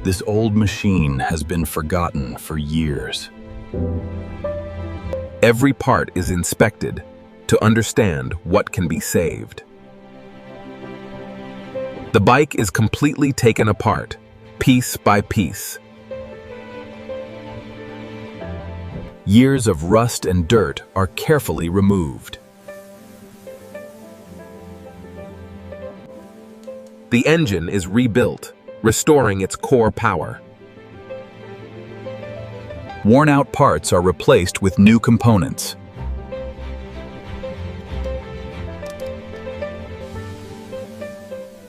This old machine has been forgotten for years. Every part is inspected to understand what can be saved. The bike is completely taken apart, piece by piece. Years of rust and dirt are carefully removed. The engine is rebuilt, restoring its core power. Worn-out parts are replaced with new components.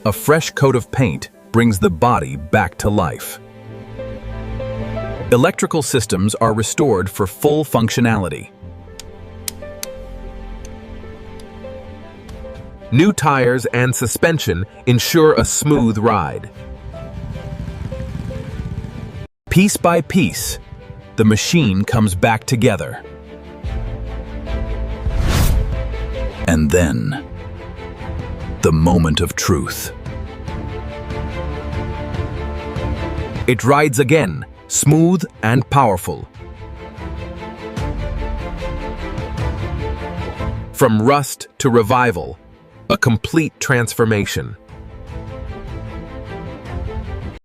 A fresh coat of paint brings the body back to life. Electrical systems are restored for full functionality. New tires and suspension ensure a smooth ride. Piece by piece, the machine comes back together. And then, the moment of truth. It rides again, smooth and powerful. From rust to revival, a complete transformation.